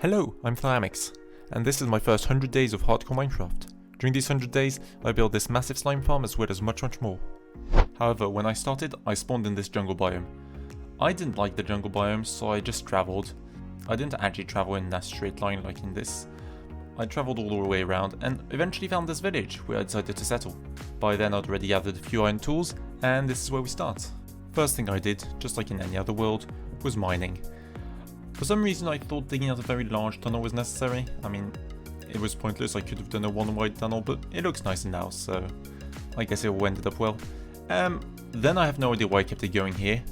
Hello, I'm Thyamix, and this is my first 100 days of hardcore Minecraft. During these 100 days, I built this massive slime farm as well as much more. However, when I started, I spawned in this jungle biome. I didn't like the jungle biome, so I just travelled. I didn't actually travel in that straight line like in this. I travelled all the way around and eventually found this village where I decided to settle. By then I'd already gathered a few iron tools, and this is where we start. First thing I did, just like in any other world, was mining. For some reason I thought digging out a very large tunnel was necessary. I mean, it was pointless, I could have done a one wide tunnel, but it looks nice now, so I guess it all ended up well. Then I have no idea why I kept it going here.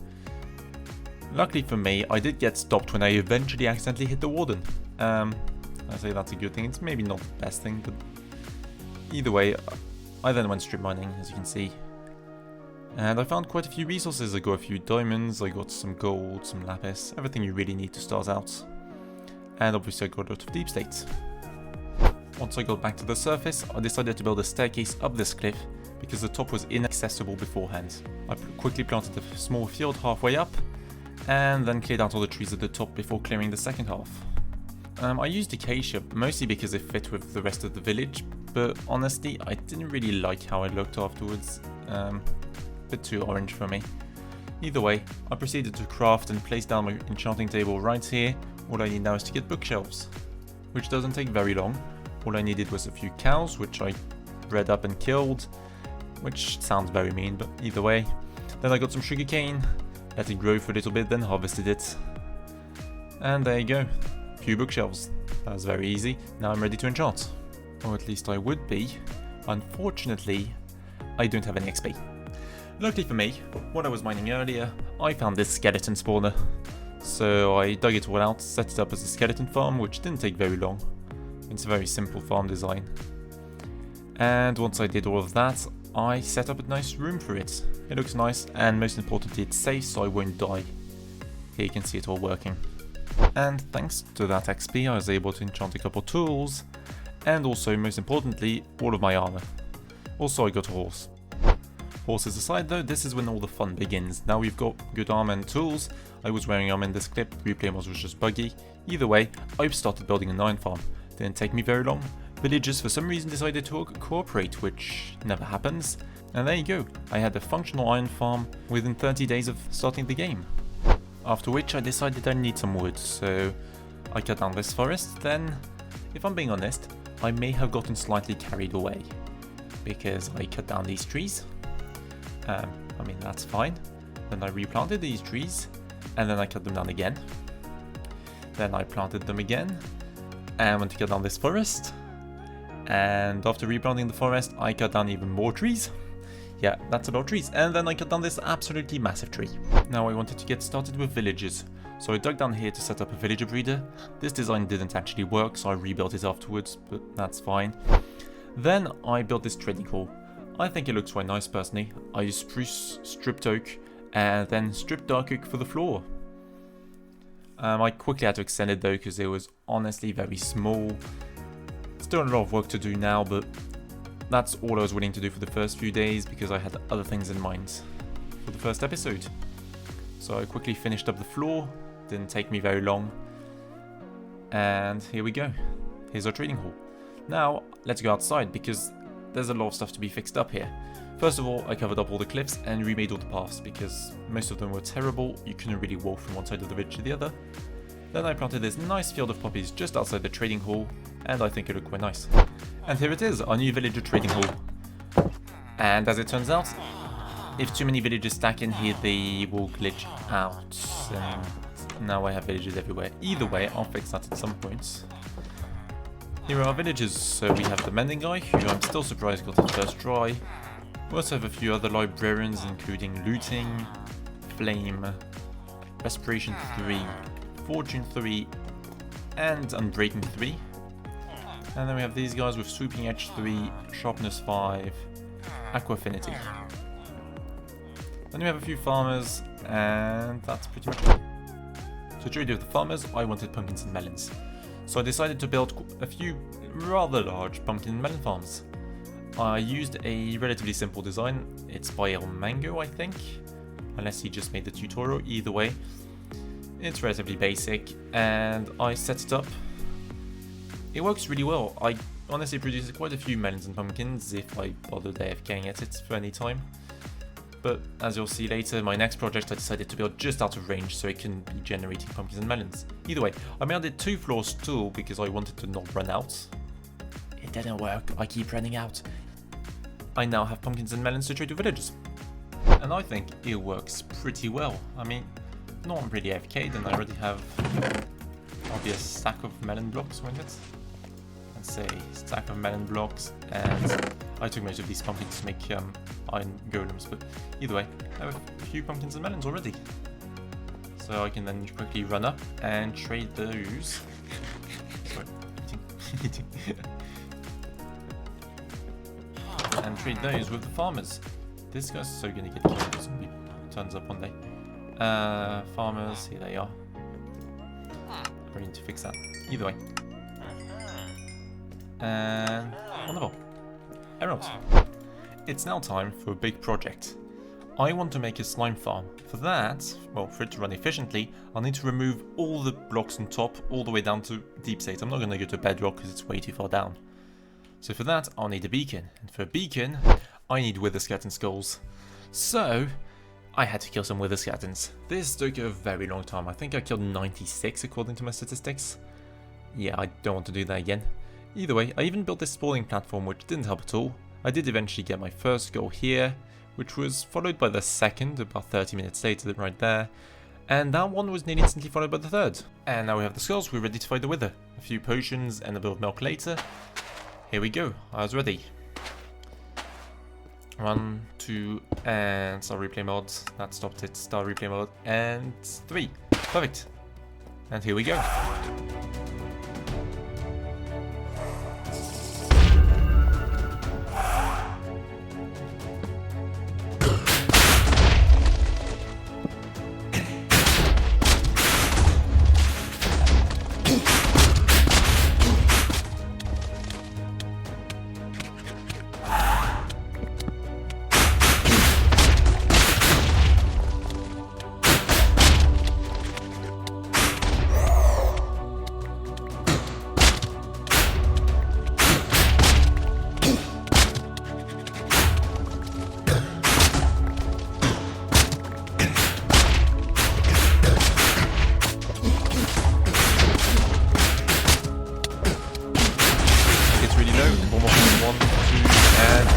Luckily for me, I did get stopped when I eventually accidentally hit the warden. I say that's a good thing, it's maybe not the best thing, but either way, I then went strip mining, as you can see. And I found quite a few resources. I got a few diamonds, I got some gold, some lapis, everything you really need to start out. And obviously I got a lot of deep state. Once I got back to the surface, I decided to build a staircase up this cliff because the top was inaccessible beforehand. I quickly planted a small field halfway up and then cleared out all the trees at the top before clearing the second half. I used acacia mostly because it fit with the rest of the village, but honestly I didn't really like how it looked afterwards. Bit too orange for me. Either way, I proceeded to craft and place down my enchanting table right here. All I need now is to get bookshelves, which doesn't take very long. All I needed was a few cows, which I bred up and killed, which sounds very mean, but either way. Then I got some sugarcane, let it grow for a little bit, then harvested it. And there you go, a few bookshelves. That was very easy. Now I'm ready to enchant. Or at least I would be. Unfortunately, I don't have any XP. Luckily for me, when I was mining earlier, I found this skeleton spawner. So I dug it all out, set it up as a skeleton farm, which didn't take very long. It's a very simple farm design. And once I did all of that, I set up a nice room for it. It looks nice, and most importantly it's safe, so I won't die. Here you can see it all working. And thanks to that XP I was able to enchant a couple tools, and also most importantly, all of my armor. Also I got a horse. Horses aside though, this is when all the fun begins. Now we've got good armor and tools. I was wearing armor in this clip, replay mode was just buggy. Either way, I've started building an iron farm. Didn't take me very long. Villagers for some reason decided to cooperate, which never happens. And there you go, I had a functional iron farm within 30 days of starting the game. After which I decided I need some wood, so I cut down this forest. Then, if I'm being honest, I may have gotten slightly carried away, because I cut down these trees. I mean, that's fine. Then I replanted these trees, and then I cut them down again. Then I planted them again, and went to cut down this forest. And after replanting the forest, I cut down even more trees. Yeah, that's a lot of trees. And then I cut down this absolutely massive tree. Now I wanted to get started with villages, so I dug down here to set up a villager breeder. This design didn't actually work, so I rebuilt it afterwards, but that's fine. Then I built this trading hall. I think it looks quite nice personally. I used spruce, stripped oak, and then stripped dark oak for the floor. I quickly had to extend it though because it was honestly very small. Still a lot of work to do now, but that's all I was willing to do for the first few days because I had other things in mind for the first episode. So I quickly finished up the floor, didn't take me very long. And here we go. Here's our trading hall. Now, let's go outside because there's a lot of stuff to be fixed up here. First of all, I covered up all the cliffs and remade all the paths because most of them were terrible. You couldn't really walk from one side of the ridge to the other. Then I planted this nice field of poppies just outside the trading hall, and I think it looked quite nice. And here it is, our new villager trading hall. And as it turns out, if too many villagers stack in here, they will glitch out. And now I have villagers everywhere. Either way, I'll fix that at some point. Here are our villagers. So we have the mending guy, who I'm still surprised got his first try. We also have a few other librarians, including looting, flame, respiration 3, fortune 3, and unbreaking 3. And then we have these guys with swooping edge 3, sharpness 5, aqua affinity. Then we have a few farmers, and that's pretty much it. To trade with the farmers, I wanted pumpkins and melons. So I decided to build a few rather large pumpkin and melon farms. I used a relatively simple design. It's by Illmango, I think, unless he just made the tutorial. Either way, it's relatively basic, and I set it up it works really well. I honestly produce quite a few melons and pumpkins if I bothered AFKing at it for any time. But as you'll see later, my next project I decided to build just out of range so it can be generating pumpkins and melons. Either way, I mounted 2 floors too because I wanted to not run out. It didn't work, I keep running out. I now have pumpkins and melons to trade to villagers. And I think it works pretty well. I mean, no one really AFK'd and I already have probably a stack of melon blocks, won't it? Let's say stack of melon blocks, and I took most of these pumpkins to make iron golems, but either way, I have a few pumpkins and melons already. So I can then quickly run up and trade those. Sorry, eating. And trade those with the farmers. This guy's so gonna get killed if somebody turns up one day. Farmers, here they are. We need to fix that. Either way. And wonderful. Emeralds. It's now time for a big project. I want to make a slime farm. For that, well, for it to run efficiently, I'll need to remove all the blocks on top, all the way down to deep state. I'm not going to go to bedrock because it's way too far down. So for that, I'll need a beacon. And for a beacon, I need wither skeleton skulls. So, I had to kill some wither skeletons. This took a very long time. I think I killed 96 according to my statistics. Yeah, I don't want to do that again. Either way, I even built this spawning platform, which didn't help at all. I did eventually get my first goal here, which was followed by the second about 30 minutes later, right there. And that one was nearly instantly followed by the third. And now we have the skulls, we're ready to fight the wither. A few potions and a bit of milk later. Here we go, I was ready. 1, 2, and start replay mode. That stopped it. Start replay mode. And 3. Perfect. And here we go.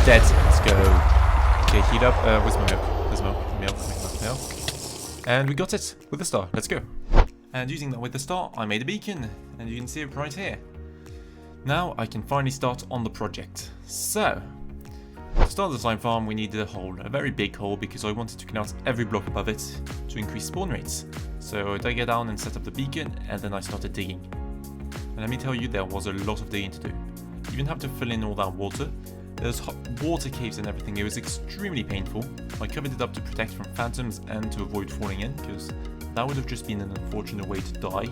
Dead. Let's go. Okay, heat up. Where's my milk? There's milk. And we got it with the star. Let's go. And using that with the star, I made a beacon. And you can see it right here. Now I can finally start on the project. So, to start the slime farm, we needed a hole. A very big hole because I wanted to clean out every block above it to increase spawn rates. So I dug it down and set up the beacon, and then I started digging. And let me tell you, there was a lot of digging to do. You even have to fill in all that water. There's water caves and everything. It was extremely painful. I covered it up to protect from phantoms and to avoid falling in, because that would have just been an unfortunate way to die.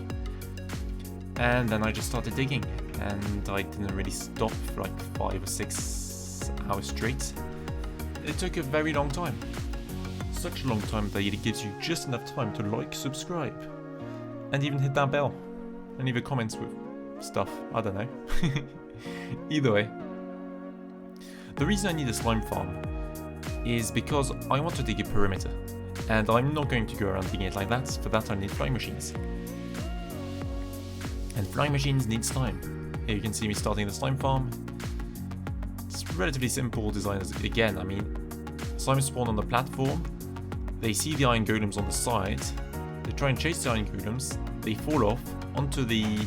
And then I just started digging, and I didn't really stop for like 5 or 6 hours straight. It took a very long time. Such a long time that it gives you just enough time to like, subscribe, and even hit that bell. And leave a comments with stuff, I don't know. Either way. The reason I need a slime farm is because I want to dig a perimeter, and I'm not going to go around digging it like that. For that I need flying machines. And flying machines need slime. Here you can see me starting the slime farm. It's relatively simple design again. I mean, slime spawn on the platform, they see the iron golems on the side, they try and chase the iron golems, they fall off onto the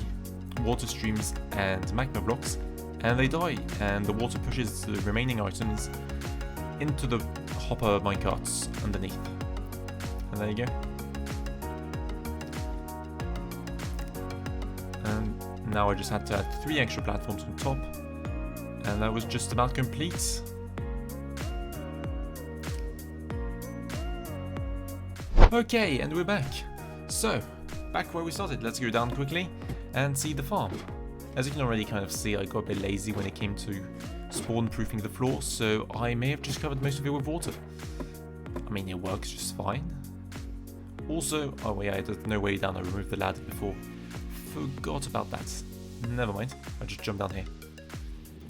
water streams and magma blocks, and they die, and the water pushes the remaining items into the hopper minecarts underneath. And there you go. And now I just had to add 3 extra platforms on top, and that was just about complete. Okay, and we're back. So, back where we started. Let's go down quickly and see the farm. As you can already kind of see, I got a bit lazy when it came to spawn proofing the floor, so I may have just covered most of it with water. I mean, it works just fine. Also, oh yeah, there's no way down, I removed the ladder before. Forgot about that. Never mind. I'll just jump down here.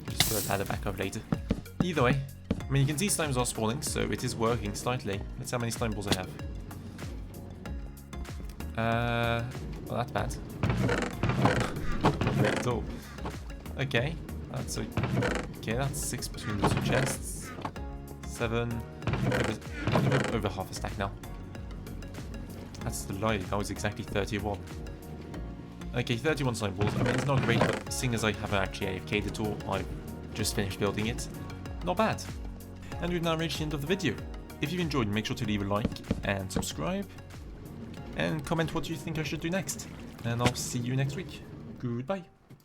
Just put a ladder back up later. Either way, I mean, you can see slimes are spawning, so it is working slightly. Let's see how many slime balls I have. Well, that's bad. Not at all. Okay, that's okay. That's 6 between the 2 chests. 7. Over half a stack now. That's the lie. That was exactly 31. Okay, 31 slime balls. I mean, it's not great, but seeing as I haven't actually AFK'd at all, I've just finished building it. Not bad. And we've now reached the end of the video. If you've enjoyed, make sure to leave a like and subscribe. And comment what you think I should do next. And I'll see you next week. Goodbye.